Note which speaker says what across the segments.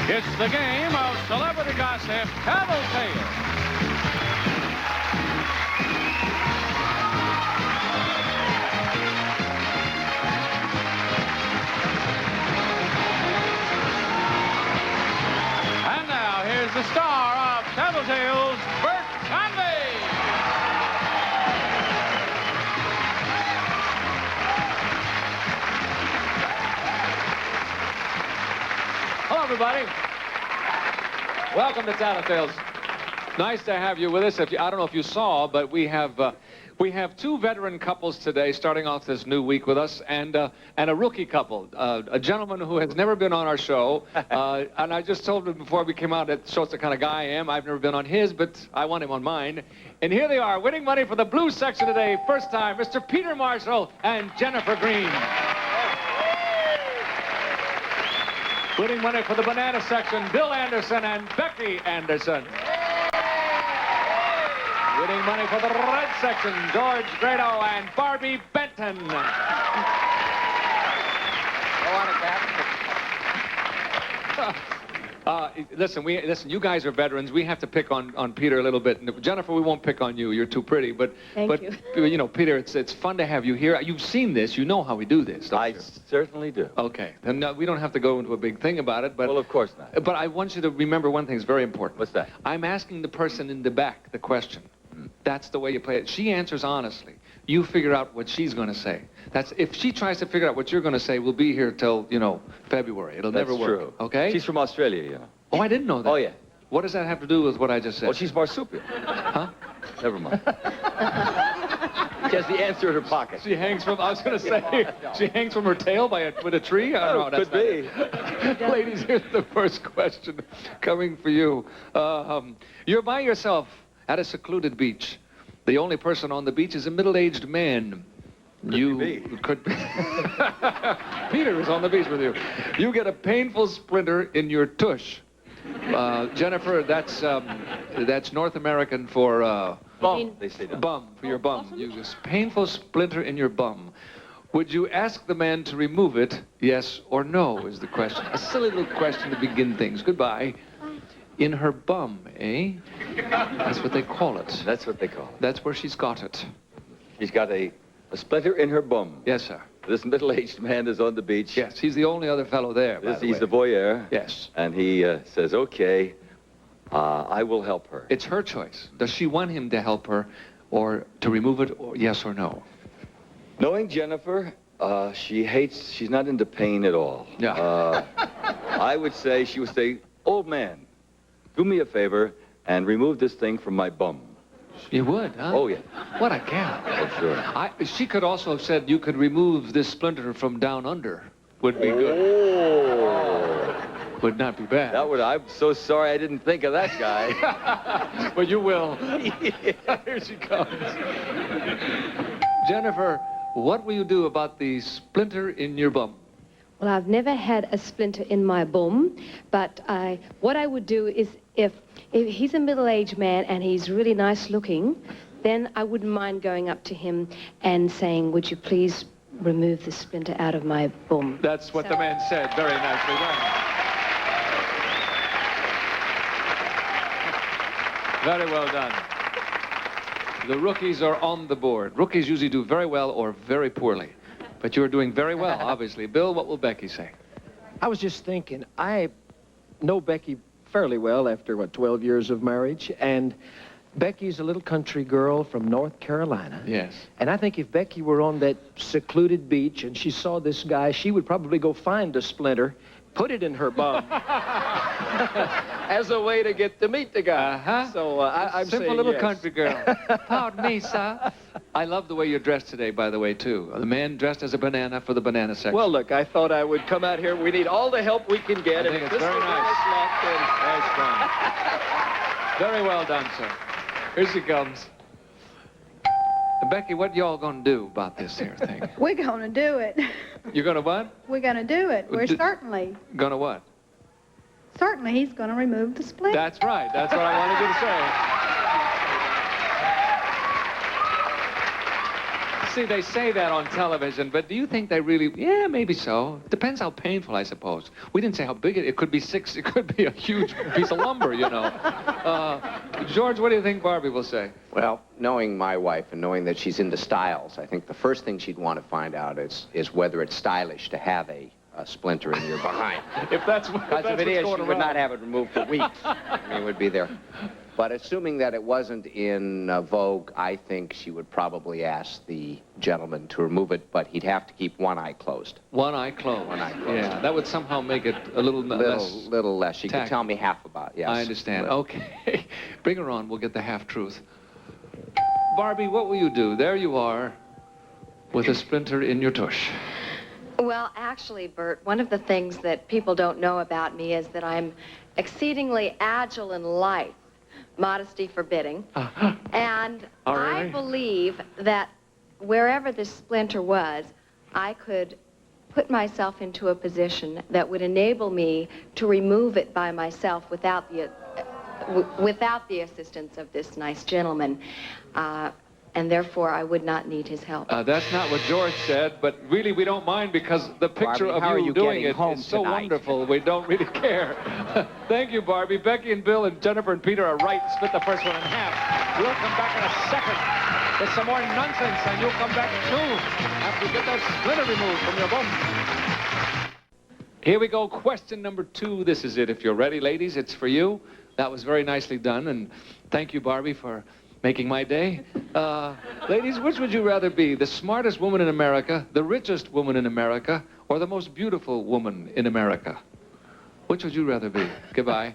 Speaker 1: It's the game of celebrity gossip, Tattletales. And now, here's the star of Tattletales, Bert Convy. Hello, everybody. Welcome to Tattletales. Nice to have you with us. I don't know if you saw, but we have two veteran couples today starting off this new week with us, and a rookie couple, a gentleman who has never been on our show, and I just told him before we came out that shows the kind of guy I am. I've never been on his, but I want him on mine. And here they are, winning money for the Blues section today. First time, Mr. Peter Marshall and Jenifer Greene. Winning money for the Banana section, Bill Anderson and Becky Anderson. Winning money for the Red section, George Gradow and Barbi Benton. Go on, Listen, you guys are veterans. We have to pick on Peter a little bit. Jenifer, we won't pick on you. You're too pretty. But you know, Peter, it's fun to have you here. You've seen this. You know how we do this.
Speaker 2: I certainly do.
Speaker 1: Okay. Then we don't have to go into a big thing about it. But
Speaker 2: well, of course not.
Speaker 1: But I want you to remember one thing is very important.
Speaker 2: What's that?
Speaker 1: I'm asking the person in the back the question. That's the way you play it. She answers honestly. You figure out what she's going to say. If she tries to figure out what you're going to say, we'll be here till, February. It'll never work.
Speaker 2: True.
Speaker 1: Okay?
Speaker 2: She's from Australia, you know.
Speaker 1: Oh, I didn't know that.
Speaker 2: Oh, yeah.
Speaker 1: What does that have to do with what I just said?
Speaker 2: Well, she's marsupial.
Speaker 1: Huh?
Speaker 2: Never mind. She has the answer in her pocket.
Speaker 1: She hangs from, I was going to say, she hangs from her tail with a tree? I don't know.
Speaker 2: Could be.
Speaker 1: Ladies, here's the first question coming for you. You're by yourself at a secluded beach. The only person on the beach is a middle-aged man. Could be. Peter is on the beach with you. You get a painful splinter in your tush. Jenifer, that's North American for
Speaker 2: bum. They say that.
Speaker 1: Bum, for your bum. You just painful splinter in your bum. Would you ask the man to remove it? Yes or no is the question. A silly little question to begin things. Goodbye. In her bum, eh? That's what they call it.
Speaker 2: That's what they call it.
Speaker 1: That's where she's got it.
Speaker 2: She's got a splinter in her bum.
Speaker 1: Yes, sir.
Speaker 2: This middle-aged man is on the beach.
Speaker 1: Yes, he's the only other fellow there,
Speaker 2: He's the voyeur.
Speaker 1: Yes.
Speaker 2: And he says, okay, I will help her.
Speaker 1: It's her choice. Does she want him to help her or to remove it, or yes or no?
Speaker 2: Knowing Jenifer, she's not into pain at all.
Speaker 1: Yeah.
Speaker 2: I would say, she would say, old man, do me a favor and remove this thing from my bum.
Speaker 1: You would, huh?
Speaker 2: Oh, yeah.
Speaker 1: What a gal.
Speaker 2: Oh, sure.
Speaker 1: She could also have said you could remove this splinter from down under. Would be good.
Speaker 2: Oh.
Speaker 1: Would not be bad.
Speaker 2: I'm so sorry I didn't think of that guy.
Speaker 1: But you will. Here she comes. Jenifer, what will you do about the splinter in your bum?
Speaker 3: Well, I've never had a splinter in my bum, but what I would do is if he's a middle-aged man and he's really nice looking, then I wouldn't mind going up to him and saying, would you please remove the splinter out of my bum?
Speaker 1: That's what the man said. Very nicely done. Very well done. The rookies are on the board. Rookies usually do very well or very poorly. But you're doing very well, obviously. Bill, what will Becky say?
Speaker 4: I was just thinking, I know Becky fairly well after, 12 years of marriage, and Becky's a little country girl from North Carolina.
Speaker 1: Yes.
Speaker 4: And I think if Becky were on that secluded beach and she saw this guy, she would probably go find a splinter, put it in her bum, as a way to get to meet the guy.
Speaker 1: Uh-huh.
Speaker 4: So I'm saying
Speaker 1: simple little
Speaker 4: yes.
Speaker 1: country girl. Pardon me, sir. I love the way you're dressed today, by the way, too. The man dressed as a banana for the banana section.
Speaker 4: Well, look, I thought I would come out here. We need all the help we can get.
Speaker 1: I think it's very nice. Very well done, sir. Here she comes. Becky, what y'all gonna do about this here thing?
Speaker 5: We're going to do it.
Speaker 1: You're gonna what?
Speaker 5: We're going to do it. We're certainly.
Speaker 1: Gonna what?
Speaker 5: Certainly, he's going to remove the splinter.
Speaker 1: That's right. That's what I wanted you to say. See, they say that on television, but do you think they really... Yeah, maybe so. Depends how painful, I suppose. We didn't say how big it could be 6. It could be a huge piece of lumber, you know. George, what do you think Barbie will say?
Speaker 6: Well, knowing my wife and knowing that she's into styles, I think the first thing she'd want to find out is whether it's stylish to have a splinter in your behind.
Speaker 1: If that's
Speaker 6: Because if it is, she would not have it removed for weeks. I mean, it would be there. But assuming that it wasn't in vogue, I think she would probably ask the gentleman to remove it, but he'd have to keep one eye closed.
Speaker 1: One eye closed.
Speaker 6: One eye closed.
Speaker 1: Yeah, that would somehow make it a little less...
Speaker 6: Little less. She could
Speaker 1: tacky.
Speaker 6: tell me half about it, yes.
Speaker 1: I understand. Okay. Bring her on. We'll get the half-truth. Barbie, what will you do? There you are with a splinter in your tush.
Speaker 3: Well, actually, Bert, one of the things that people don't know about me is that I'm exceedingly agile and lithe, modesty forbidding. And
Speaker 1: Oh,
Speaker 3: I
Speaker 1: really?
Speaker 3: believe that wherever this splinter was, I could put myself into a position that would enable me to remove it by myself without the assistance of this nice gentleman. And therefore, I would not need his help.
Speaker 1: That's not what George said, but really we don't mind because the picture
Speaker 6: Barbie, how are
Speaker 1: of you
Speaker 6: you
Speaker 1: doing
Speaker 6: getting
Speaker 1: it
Speaker 6: home
Speaker 1: is so
Speaker 6: tonight?
Speaker 1: wonderful, we don't really care. Thank you, Barbie. Becky and Bill and Jenifer and Peter are right. Split the first one in half. We'll come back in a second with some more nonsense, and you'll come back too after you get that splinter removed from your bum. Here we go, question number 2. This is it. If you're ready, ladies, it's for you. That was very nicely done, and thank you, Barbie, for making my day. Ladies, which would you rather be? The smartest woman in America, the richest woman in America, or the most beautiful woman in America? Which would you rather be? Goodbye.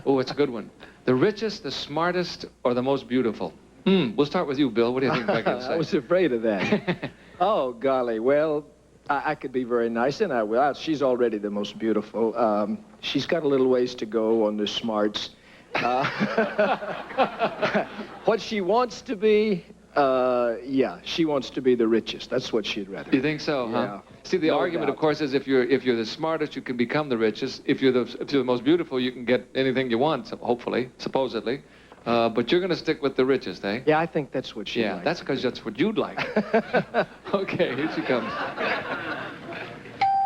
Speaker 1: Oh, it's a good one. The richest, the smartest, or the most beautiful? We'll start with you, Bill. What do you think Becky will say?
Speaker 4: I was afraid of that. Oh, golly. Well, I could be very nice, and I will. She's already the most beautiful. She's got a little ways to go on the smarts. What she wants to be, yeah, she wants to be the richest. That's what she'd rather.
Speaker 1: You think so, huh?
Speaker 4: Yeah.
Speaker 1: See, the
Speaker 4: No
Speaker 1: argument,
Speaker 4: doubt.
Speaker 1: of course, is if you're the smartest, you can become the richest. If you're the most beautiful, you can get anything you want, hopefully, supposedly. But you're going to stick with the richest, eh?
Speaker 4: Yeah, I think that's what she'd
Speaker 1: Yeah,
Speaker 4: like.
Speaker 1: that's because that's what you'd like. Okay, here she comes.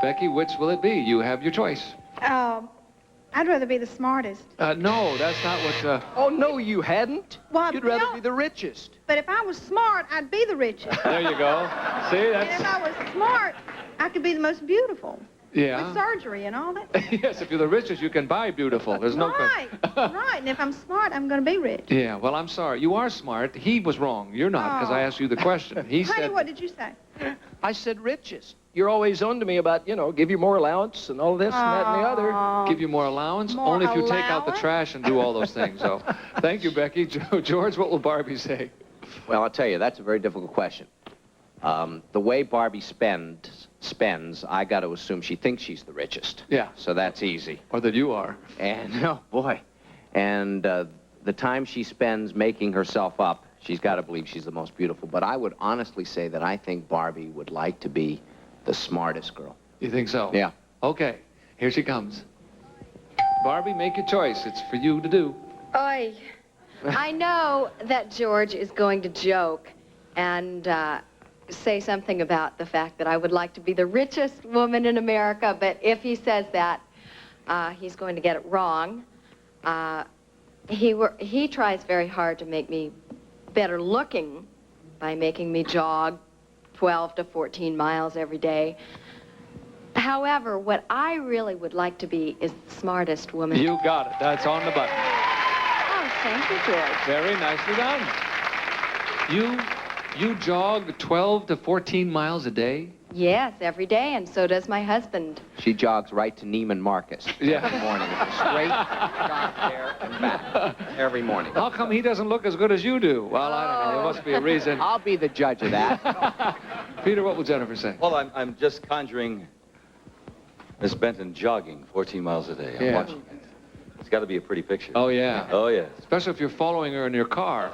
Speaker 1: Becky, which will it be? You have your choice.
Speaker 5: I'd rather be the smartest.
Speaker 1: No, that's not what...
Speaker 4: Oh, no, you hadn't.
Speaker 5: Well,
Speaker 4: You'd rather
Speaker 5: Bill-
Speaker 4: be the richest.
Speaker 5: But if I was smart, I'd be the richest.
Speaker 1: There you go. See,
Speaker 5: And if
Speaker 1: that's...
Speaker 5: I was smart, I could be the most beautiful.
Speaker 1: Yeah.
Speaker 5: With surgery and all that.
Speaker 1: Yes, if you're the richest, you can buy beautiful. There's no
Speaker 5: Right,
Speaker 1: question.
Speaker 5: right. And if I'm smart, I'm going to be rich.
Speaker 1: Yeah, well, I'm sorry. You are smart. He was wrong. You're not, because I asked you the question. He
Speaker 5: Honey,
Speaker 1: said...
Speaker 5: what did you say?
Speaker 4: I said richest. You're always on to me about, give you more allowance and all this and that and the other.
Speaker 1: Give you more allowance?
Speaker 5: More
Speaker 1: Only if you take out the
Speaker 5: allowance?
Speaker 1: trash and do all those things. So, thank you, Becky. George, what will Barbie say?
Speaker 6: Well, I'll tell you, that's a very difficult question. The way Barbie spends, I got to assume she thinks she's the richest.
Speaker 1: Yeah.
Speaker 6: So that's easy.
Speaker 1: Or that you are.
Speaker 6: And, oh, boy. And the time she spends making herself up, she's got to believe she's the most beautiful. But I would honestly say that I think Barbie would like to be the smartest girl.
Speaker 1: You think so?
Speaker 6: Yeah.
Speaker 1: Okay, here she comes. Barbie, make your choice. It's for you to do.
Speaker 3: Oy. I know that George is going to joke and say something about the fact that I would like to be the richest woman in America, but if he says that, he's going to get it wrong. He tries very hard to make me better looking by making me jog 12 to 14 miles every day. However, what I really would like to be is the smartest woman.
Speaker 1: You got it. That's on the button.
Speaker 3: Oh, thank you, George.
Speaker 1: Very nicely done. You jog 12 to 14 miles a day?
Speaker 3: Yes, every day, and so does my husband.
Speaker 6: She jogs right to Neiman Marcus
Speaker 1: Yeah.
Speaker 6: every morning. It's a straight jog there and back every morning.
Speaker 1: How come he doesn't look as good as you do? Well, I don't know. There must be a reason.
Speaker 6: I'll be the judge of that.
Speaker 1: Peter, what will Jenifer say?
Speaker 2: Well, I'm just conjuring Miss Benton jogging 14 miles a day. I'm
Speaker 1: Yeah.
Speaker 2: watching it. It's got to be a pretty picture.
Speaker 1: Oh, yeah.
Speaker 2: Oh, yes.
Speaker 1: Especially if you're following her in your car,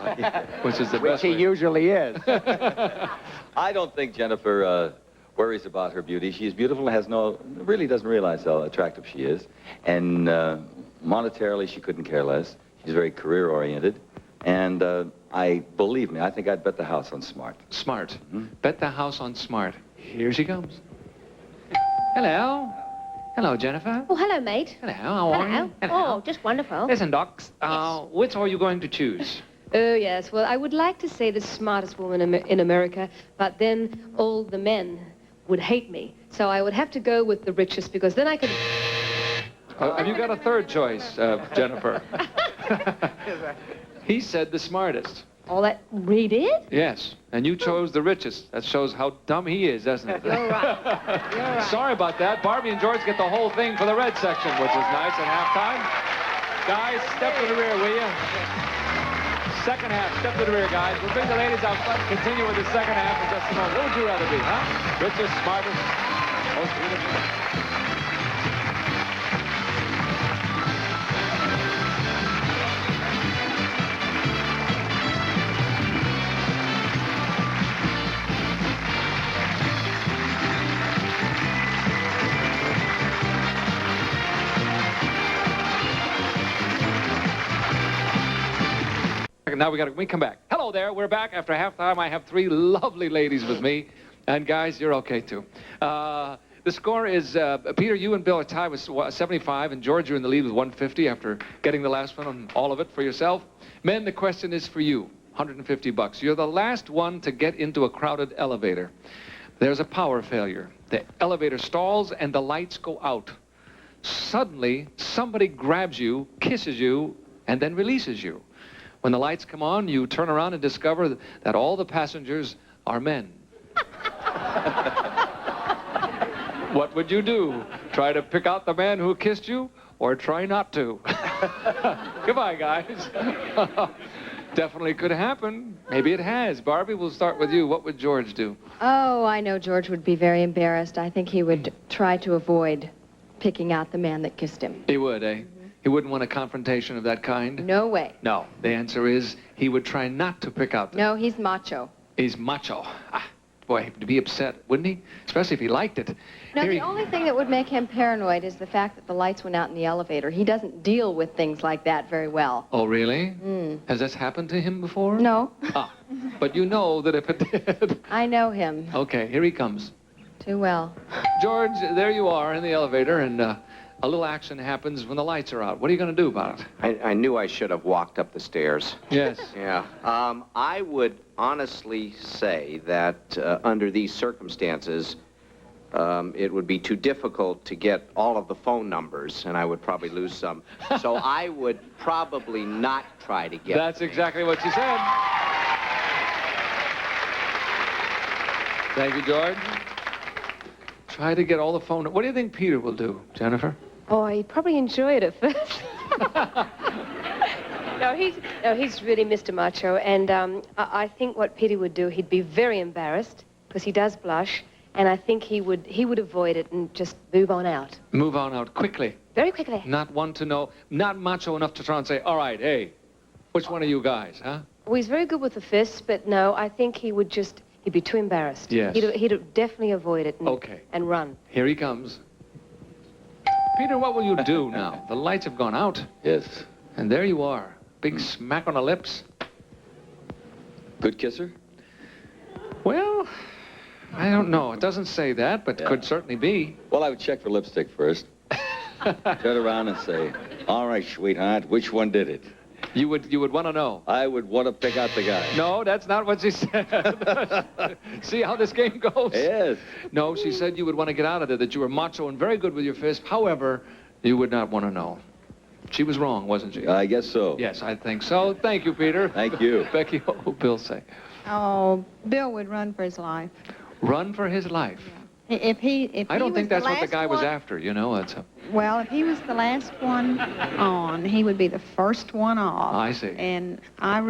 Speaker 1: which is the
Speaker 6: Which
Speaker 1: best
Speaker 6: he
Speaker 1: way.
Speaker 6: usually is.
Speaker 2: I don't think Jenifer worries about her beauty. She's beautiful and really doesn't realize how attractive she is. And monetarily, she couldn't care less. She's very career-oriented. And Believe me, I think I'd bet the house on Smart.
Speaker 1: Smart. Bet the house on Smart. Here she comes. Hello. Hello, Jenifer.
Speaker 3: Oh, hello, mate.
Speaker 1: Hello, how are you?
Speaker 3: Oh, just wonderful.
Speaker 1: Listen, Docs, which are you going to choose?
Speaker 3: Oh, yes. Well, I would like to say the smartest woman in America, but then all the men would hate me. So I would have to go with the richest, because then I could...
Speaker 1: Have you got a third choice, Jenifer? He said the smartest.
Speaker 3: All that... We did?
Speaker 1: Yes, and you chose the richest. That shows how dumb he is, doesn't it?
Speaker 3: You're right. You're right.
Speaker 1: Sorry about that. Barbie and George get the whole thing for the red section, which is nice at halftime. Guys, step to the rear, will you? Second half, step to the rear, guys. We'll bring the ladies out front and continue with the second half in just a moment. What would you rather be, huh? Richest, smartest, most beautiful? Now we come back. Hello there. We're back after halftime. I have three lovely ladies with me. And guys, you're okay too. The score is, Peter, you and Bill are tied with 75, and George, you're in the lead with 150 after getting the last one on all of it for yourself. Men, the question is for you. $150. You're the last one to get into a crowded elevator. There's a power failure. The elevator stalls and the lights go out. Suddenly, somebody grabs you, kisses you, and then releases you. When the lights come on, you turn around and discover that all the passengers are men. What would you do? Try to pick out the man who kissed you, or try not to? Goodbye, guys. Definitely could happen. Maybe it has. Barbie, we'll start with you. What would George do?
Speaker 7: Oh, I know George would be very embarrassed. I think he would try to avoid picking out the man that kissed him.
Speaker 1: He would, eh? He wouldn't want a confrontation of that kind?
Speaker 7: No way.
Speaker 1: No. The answer is he would try not to pick out the...
Speaker 7: No, he's macho.
Speaker 1: He's macho. Ah, boy, to be upset, wouldn't he? Especially if he liked it.
Speaker 7: No, the only thing that would make him paranoid is the fact that the lights went out in the elevator. He doesn't deal with things like that very well.
Speaker 1: Oh, really? Has this happened to him before?
Speaker 7: No.
Speaker 1: Ah, but you know that if it did...
Speaker 7: I know him
Speaker 1: Okay, here he comes.
Speaker 7: too well.
Speaker 1: George, there you are in the elevator, and a little action happens when the lights are out. What are you going to do about it?
Speaker 6: I knew I should have walked up the stairs.
Speaker 1: Yes.
Speaker 6: Yeah. I would honestly say that under these circumstances, it would be too difficult to get all of the phone numbers, and I would probably lose some. So I would probably not try to get...
Speaker 1: That's exactly what she said. Thank you, George. Try to get all the phone... What do you think Peter will do, Jenifer?
Speaker 3: Oh, he'd probably enjoy it at first. No, he's really Mr. Macho, and I think what Peter would do, he'd be very embarrassed, because he does blush, and I think he would avoid it and just move on out.
Speaker 1: Move on out quickly.
Speaker 3: Very quickly.
Speaker 1: Not one to know, not macho enough to try and say, all right, hey, which one of you guys, huh?
Speaker 3: Well, he's very good with the fists, but no, I think he would just, he'd be too embarrassed.
Speaker 1: Yes.
Speaker 3: He'd definitely avoid it and run.
Speaker 1: Here he comes. Peter, what will you do now? The lights have gone out,
Speaker 2: Yes.
Speaker 1: and there you are. Big smack on the lips.
Speaker 2: Good kisser?
Speaker 1: Well, I don't know. It doesn't say that, but
Speaker 2: Yeah.
Speaker 1: could certainly be.
Speaker 2: Well, I would check for lipstick first. Turn around and say, all right, sweetheart, which one did it?
Speaker 1: You would want to know.
Speaker 2: I would want to pick out the guy.
Speaker 1: No, that's not what she said. See how this game goes?
Speaker 2: Yes.
Speaker 1: No, she said you would want to get out of there, that you were macho and very good with your fist. However, you would not want to know. She was wrong, wasn't she?
Speaker 2: I guess so.
Speaker 1: Yes, I think so. Thank you, Peter.
Speaker 2: Thank you.
Speaker 1: Becky, what will Bill say?
Speaker 5: Oh, Bill would run for his life.
Speaker 1: Run for his life.
Speaker 5: If
Speaker 1: I don't think that's what the guy was
Speaker 5: one,
Speaker 1: after, you know. It's
Speaker 5: Well, if he was the last one on, he would be the first one off.
Speaker 1: I see.
Speaker 5: And I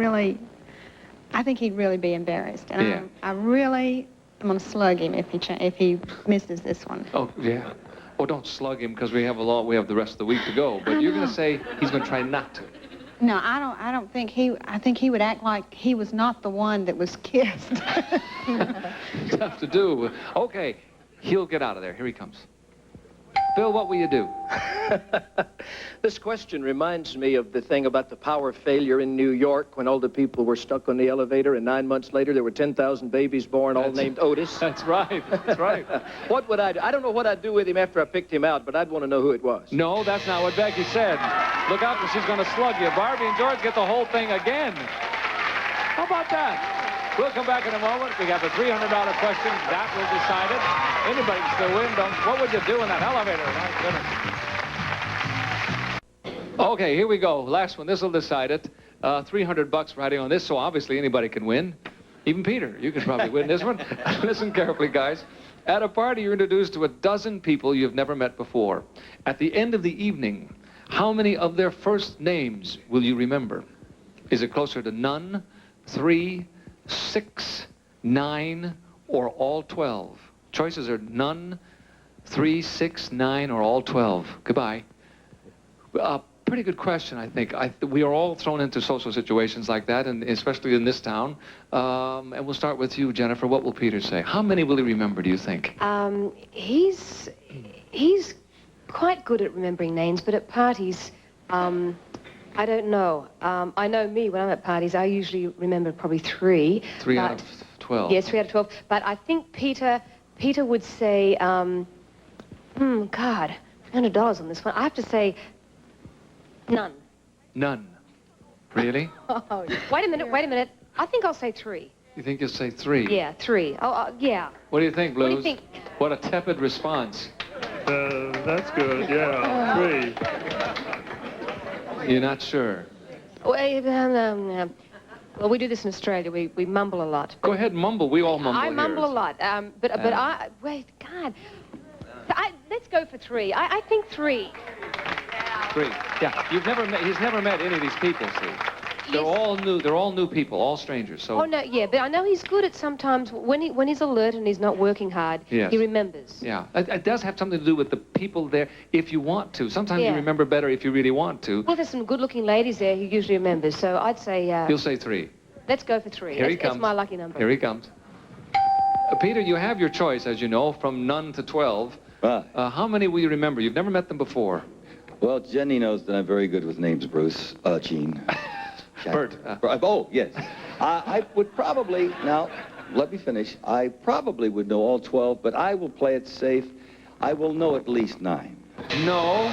Speaker 5: think he'd really be embarrassed. And
Speaker 1: Yeah.
Speaker 5: I'm going to slug him if he misses this one.
Speaker 1: Oh, yeah. Well, don't slug him because we have the rest of the week to go. But you're going to say he's going to try not to.
Speaker 5: No, I don't think I think he would act like he was not the one that was kissed.
Speaker 1: Tough to do. Okay, he'll get out of there. Here he comes. Bill, what will you do?
Speaker 4: This question reminds me of the thing about the power failure in New York when all the people were stuck on the elevator, and 9 months later there were 10,000 babies born, all named Otis.
Speaker 1: That's right. That's right.
Speaker 4: What would I do? I don't know what I'd do with him after I picked him out, but I'd want to know who it was.
Speaker 1: No, that's not what Becky said. Look out, because she's going to slug you. Barbie and George get the whole thing again. How about that? We'll come back in a moment. We got the $300 question. That will decide it. Anybody can still win. What would you do in that elevator? My goodness. Okay, here we go. Last one. This will decide it. $300 riding on this, so obviously anybody can win. Even Peter, you could probably win this one. Listen carefully, guys. At a party, you're introduced to a dozen people you've never met before. At the end of the evening, how many of their first names will you remember? Is it closer to none, 3, 6, 9, or all 12? Choices are none, 3, 6, 9, or all 12. Goodbye. Pretty good question, I think. We are all thrown into social situations like that, and especially in this town. And we'll start with you, Jenifer. What will Peter say? How many will he remember, do you think?
Speaker 3: He's quite good at remembering names, but at parties, I don't know. I know me, when I'm at parties, I usually remember probably 3.
Speaker 1: 3 out of 12.
Speaker 3: Yes, 3 out of 12. But I think Peter would say, God, $300 on this one. I have to say, none.
Speaker 1: None. Really?
Speaker 3: Oh, wait a minute. I think I'll say 3.
Speaker 1: You think you'll say 3?
Speaker 3: Yeah, 3. Oh, yeah.
Speaker 1: What do you think, Blues?
Speaker 3: What do you think?
Speaker 1: What a tepid response.
Speaker 8: That's good, yeah. 3.
Speaker 1: You're not sure?
Speaker 3: Well, we do this in Australia. We mumble a lot.
Speaker 1: Go ahead and mumble. We all mumble
Speaker 3: I
Speaker 1: here.
Speaker 3: mumble a lot. Let's go for 3. I think 3.
Speaker 1: 3. Yeah. He's never met any of these people, see. They're all new. They're all new people, all strangers. So.
Speaker 3: Oh no, yeah, but I know he's good at sometimes when he's alert and he's not working hard.
Speaker 1: Yes.
Speaker 3: He remembers.
Speaker 1: Yeah, it does have something to do with the people there. If you want to, sometimes you
Speaker 3: Yeah.
Speaker 1: remember better if you really want to.
Speaker 3: Well, there's some good-looking ladies there who usually remembers. So I'd say.
Speaker 1: You'll say 3.
Speaker 3: Let's go for 3.
Speaker 1: Here he comes.
Speaker 3: That's my lucky number.
Speaker 1: Here he comes. Peter, you have your choice, as you know, from none to 12.
Speaker 2: Right.
Speaker 1: How many will you remember? You've never met them before.
Speaker 2: Well, Jenny knows that I'm very good with names, Bruce. Gene.
Speaker 1: Bert.
Speaker 2: Oh, yes. I would probably, now, let me finish. I probably would know all 12, but I will play it safe. I will know at least 9.
Speaker 1: No,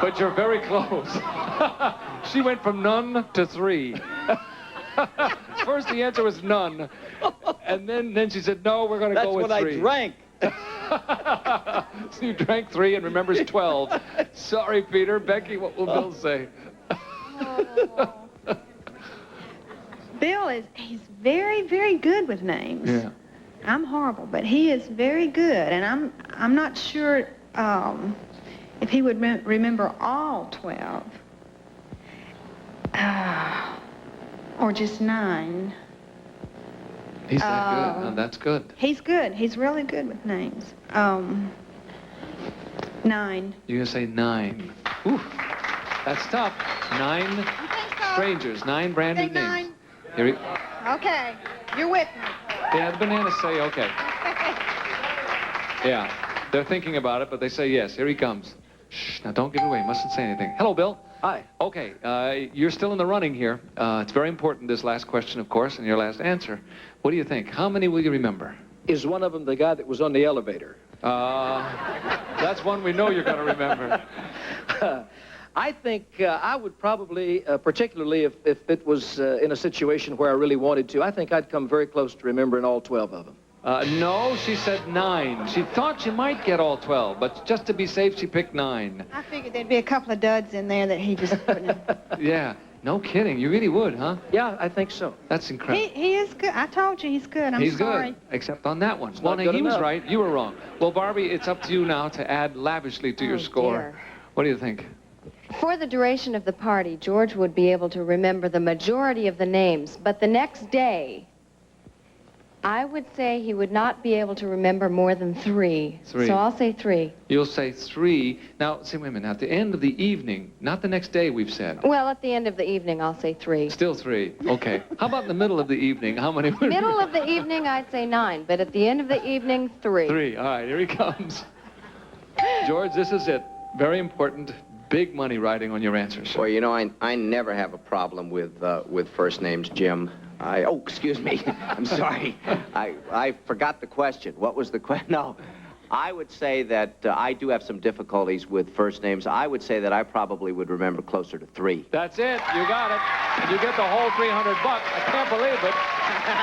Speaker 1: but you're very close. She went from none to 3. First the answer was none, and then she said, no, we're going to go with 3.
Speaker 2: That's what I drank.
Speaker 1: So you drank 3 and remembers 12. Sorry, Peter. Becky, what will Bill say?
Speaker 5: Bill he's very, very good with names.
Speaker 1: Yeah.
Speaker 5: I'm horrible, but he is very good, and I'm not sure if he would remember all 12. Or just 9.
Speaker 1: He's that good. No, that's good.
Speaker 5: He's good. He's really good with names. 9.
Speaker 1: You're going to say 9. Ooh, that's tough. 9 strangers, 9 brand new names. Here
Speaker 5: Okay, you're with me.
Speaker 1: Yeah, the bananas say okay. Yeah, they're thinking about it, but they say yes. Here he comes. Shh, now don't give it away. Mustn't say anything. Hello, Bill.
Speaker 4: Hi.
Speaker 1: Okay, you're still in the running here. It's very important, this last question, of course, and your last answer. What do you think? How many will you remember?
Speaker 4: Is one of them the guy that was on the elevator?
Speaker 1: That's one we know you're going to remember.
Speaker 4: I think I would probably, particularly if it was in a situation where I really wanted to, I think I'd come very close to remembering all 12 of them.
Speaker 1: No, she said 9. She thought she might get all 12, but just to be safe, she picked 9.
Speaker 5: I figured there'd be a couple of duds in there that he just put in.
Speaker 1: Yeah, no kidding. You really would, huh?
Speaker 4: Yeah, I think so.
Speaker 1: That's incredible.
Speaker 5: He is good. I told you he's good. I'm
Speaker 1: He's
Speaker 5: sorry.
Speaker 1: good, except on that one.
Speaker 4: It's
Speaker 1: Well,
Speaker 4: not
Speaker 1: no,
Speaker 4: good
Speaker 1: he was
Speaker 4: enough.
Speaker 1: right. You were wrong. Well, Barbie, it's up to you now to add lavishly to your score.
Speaker 3: Dear.
Speaker 1: What do you think?
Speaker 7: For the duration of the party, George would be able to remember the majority of the names, but the next day, I would say he would not be able to remember more than 3.
Speaker 1: 3.
Speaker 7: So I'll say 3.
Speaker 1: You'll say 3. Now, see, wait a minute. Now, at the end of the evening, not the next day, we've said.
Speaker 7: Well, at the end of the evening, I'll say 3.
Speaker 1: Still 3. Okay. How about in the middle of the evening? How many would
Speaker 7: Middle of the evening, I'd say 9, but at the end of the evening, 3.
Speaker 1: 3. All right, here he comes. George, this is it. Very important, big money riding on your answers.
Speaker 6: Well, you know, I never have a problem with first names, Jim. Oh, excuse me. I'm sorry. I forgot the question. What was the question? No. I would say that I do have some difficulties with first names. I would say that I probably would remember closer to 3.
Speaker 1: That's it. You got it. And you get the whole $300. I can't believe it.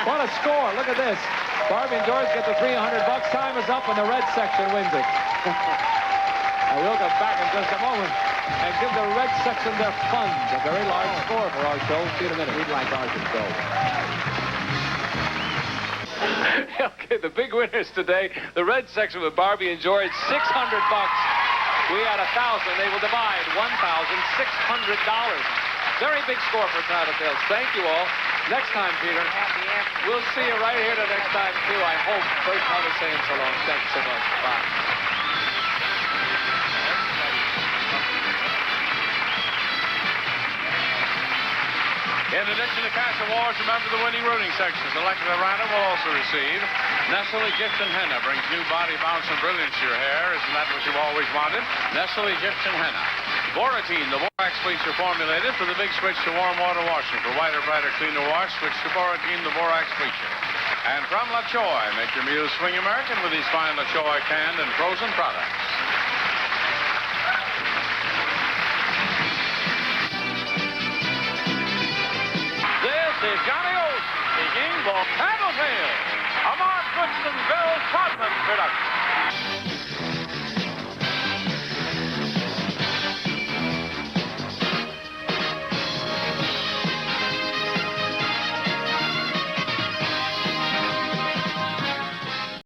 Speaker 1: What a score. Look at this. Barbi and George get the $300. Time is up and the red section wins it. And we'll come back in just a moment and give the red section their funds. A very large score for our show. See you in a minute.
Speaker 6: We'd like ours to go.
Speaker 1: Okay, the big winners today, the red section with Barbi and George, $600. We had 1,000. They will divide $1,600. Very big score for Tattletales. Thank you all. Next time, Peter, we'll see you right here the next time, too. I hope. Bert Convy saying so long. Thanks so much. Bye.
Speaker 9: In addition to cash awards, remember the winning rooting sections. Selected at random will also receive Nestle Egyptian Henna. Brings new body bounce and brilliance to your hair. Isn't that what you've always wanted? Nestle Egyptian Henna. Boratine, the borax bleacher formulated for the big switch to warm water washing. For whiter, brighter, cleaner wash, switch to Boratine, the borax bleacher. And from La Choy, make your meals swing American with these fine La Choy canned and frozen products. This is Johnny Olson speaking for Tattletales, a Mark Goodsonville Codman production.